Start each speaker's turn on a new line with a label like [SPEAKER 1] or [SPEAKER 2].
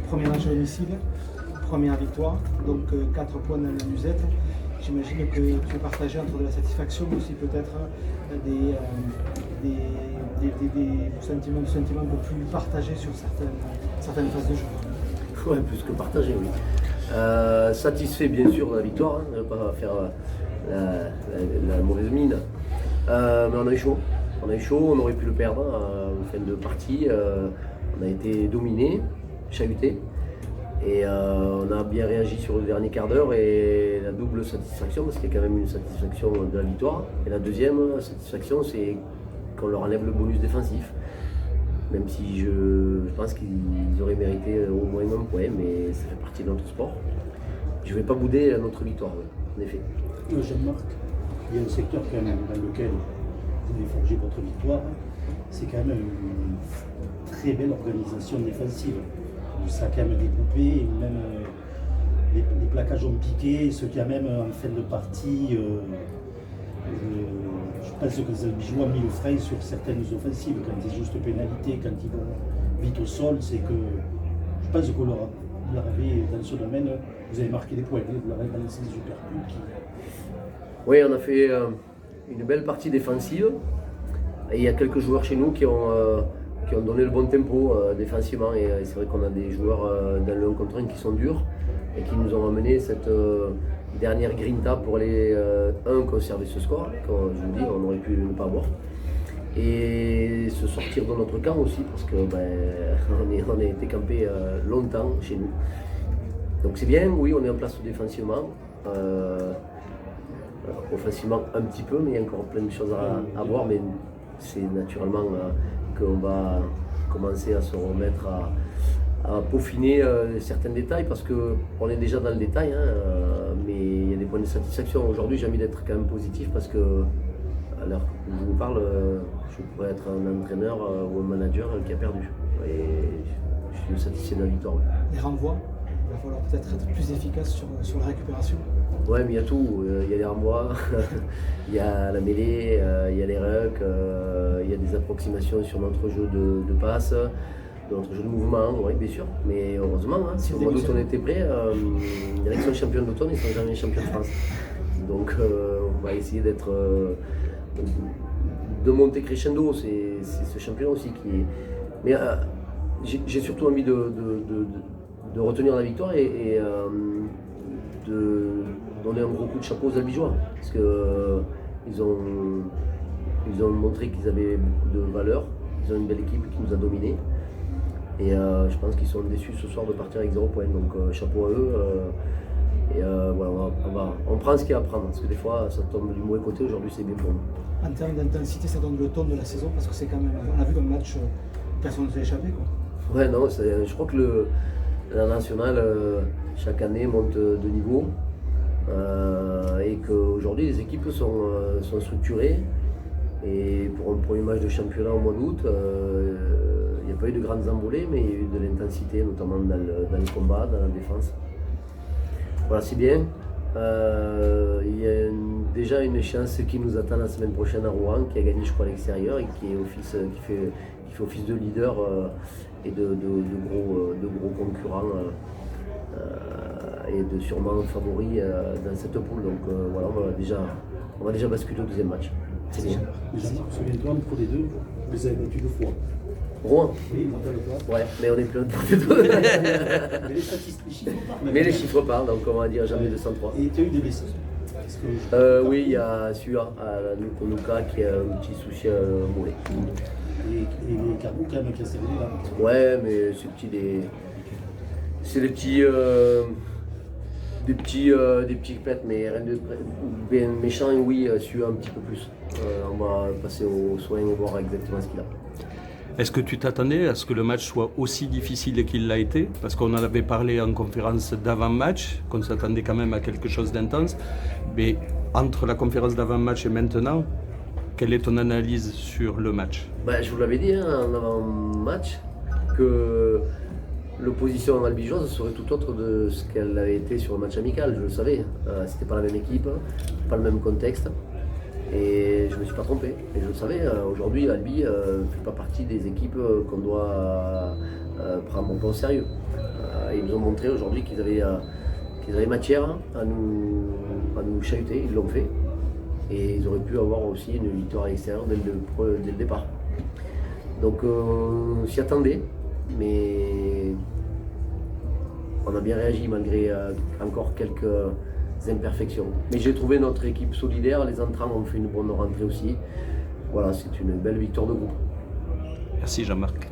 [SPEAKER 1] premier match à domicile, première victoire, donc 4 points dans la musette. J'imagine que tu es partagé entre de la satisfaction, mais aussi peut-être des sentiments un peu plus partagés sur certaines phases de jeu.
[SPEAKER 2] Ouais, plus que partagé, oui. Satisfait bien sûr de la victoire, hein, ne pas faire la mauvaise mine. Mais on a eu chaud. On aurait pu le perdre en fin de partie. On a été dominé, chahuté. Et on a bien réagi sur le dernier quart d'heure et la double satisfaction, parce qu'il y a quand même une satisfaction de la victoire. Et la deuxième satisfaction, c'est qu'on leur enlève le bonus défensif. Même si je pense qu'ils auraient mérité au moins un point, mais ça fait partie de notre sport. Je ne vais pas bouder notre victoire, en effet.
[SPEAKER 3] Jean-Marc, il y a un secteur quand même dans lequel vous avez forgé votre victoire, c'est quand même une très belle organisation défensive. Ça a quand même découpé, même les plaquages ont piqué, ce qu'il y a même en fin de partie, je pense que les Albigeois ont mis le frein sur certaines offensives, quand il y a juste pénalité, quand ils vont vite au sol, c'est que je pense que vous leur avez, dans ce domaine, vous avez marqué des points, vous leur avez balancé des super coups.
[SPEAKER 2] Oui, on a fait une belle partie défensive, et il y a quelques joueurs chez nous qui ont donné le bon tempo défensivement, et c'est vrai qu'on a des joueurs dans le 1 contre 1 qui sont durs, et qui nous ont amené cette dernière grinta pour aller conserver ce score, comme je vous dis, on aurait pu ne pas avoir. Et se sortir de notre camp aussi, parce que on a été campé longtemps chez nous. Donc c'est bien, oui, on est en place défensivement. Offensivement un petit peu, mais il y a encore plein de choses à voir, mais c'est naturellement qu'on va commencer à se remettre à peaufiner certains détails, parce qu'on est déjà dans le détail, mais il y a des points de satisfaction. Aujourd'hui, j'ai envie d'être quand même positif, parce que à l'heure où je vous parle, je pourrais être un entraîneur ou un manager qui a perdu. Et je suis satisfait de la victoire.
[SPEAKER 1] Les renvois, il va falloir peut-être être plus efficace sur la récupération.
[SPEAKER 2] Ouais, mais il y a tout. Il y a les renvois, il y a la mêlée, il y a les rucks, il y a des approximations sur notre jeu de passe, notre jeu de mouvement, oui, bien sûr. Mais heureusement, si au mois d'août on était prêt, il y en a qui sont champions d'automne, ils ne sont jamais champions de France. Donc on va essayer de monter crescendo, c'est ce championnat aussi qui est. Mais j'ai surtout envie de retenir la victoire et de donner un gros coup de chapeau aux Albigeois, parce qu'ils ont montré qu'ils avaient beaucoup de valeur, ils ont une belle équipe qui nous a dominés, et je pense qu'ils sont déçus ce soir de partir avec 0 points, donc chapeau à eux. Et voilà, on prend ce qu'il y a à prendre, parce que des fois ça tombe du mauvais côté, aujourd'hui c'est bien pour nous.
[SPEAKER 1] En termes d'intensité, ça donne le ton de la saison, parce que c'est quand même, on a vu le match, personne ne s'est échappé, quoi.
[SPEAKER 2] Ouais, non, je crois que la nationale chaque année monte de niveau, et qu'aujourd'hui les équipes sont structurées, et pour un premier match de championnat au mois d'août, il n'y a pas eu de grandes envolées, mais il y a eu de l'intensité, notamment dans le combat, dans la défense. Voilà, c'est bien. Il y a déjà une échéance qui nous attend la semaine prochaine à Rouen, qui a gagné, je crois, à l'extérieur, et qui fait office de leader et de gros concurrents, et de sûrement favoris dans cette poule. Donc voilà, on va déjà basculer au deuxième match. C'est bien.
[SPEAKER 3] Jean-Marc, souviens-toi, entre les deux, vous les avez battus 2 fois.
[SPEAKER 2] Rouen.
[SPEAKER 3] Oui, rappelle-toi.
[SPEAKER 2] Ouais, mais on est plus de deux.
[SPEAKER 3] Mais les statistiques, les chiffres parlent.
[SPEAKER 2] Mais les chiffres parlent, donc on va dire jamais 203.
[SPEAKER 3] Et tu as eu des blessés?
[SPEAKER 2] Oui, il y a celui-là, à Nuka, qui a un petit souci mollet.
[SPEAKER 3] Et les carreaux quand même qui a servi là.
[SPEAKER 2] Ouais, mais c'est des petits pets, mais rien de bien méchant. Et oui, celui-là un petit peu plus. On va passer aux soins et voir exactement ce qu'il a.
[SPEAKER 4] Est-ce que tu t'attendais à ce que le match soit aussi difficile qu'il l'a été? Parce qu'on en avait parlé en conférence d'avant-match, qu'on s'attendait quand même à quelque chose d'intense. Mais entre la conférence d'avant-match et maintenant, quelle est ton analyse sur le match?
[SPEAKER 2] Je vous l'avais dit en avant-match, que l'opposition albigeoise serait tout autre de ce qu'elle avait été sur le match amical, je le savais. C'était pas la même équipe, pas le même contexte. Et je ne me suis pas trompé. Et je le savais, aujourd'hui, Albi ne fait pas partie des équipes qu'on doit prendre au sérieux. ils nous ont montré aujourd'hui qu'ils avaient matière à nous chahuter, ils l'ont fait. Et ils auraient pu avoir aussi une victoire à l'extérieur dès le départ. Donc on s'y attendait, mais on a bien réagi malgré encore quelques imperfections. Mais j'ai trouvé notre équipe solidaire, les entrants ont fait une bonne rentrée aussi. Voilà, c'est une belle victoire de groupe.
[SPEAKER 4] Merci Jean-Marc.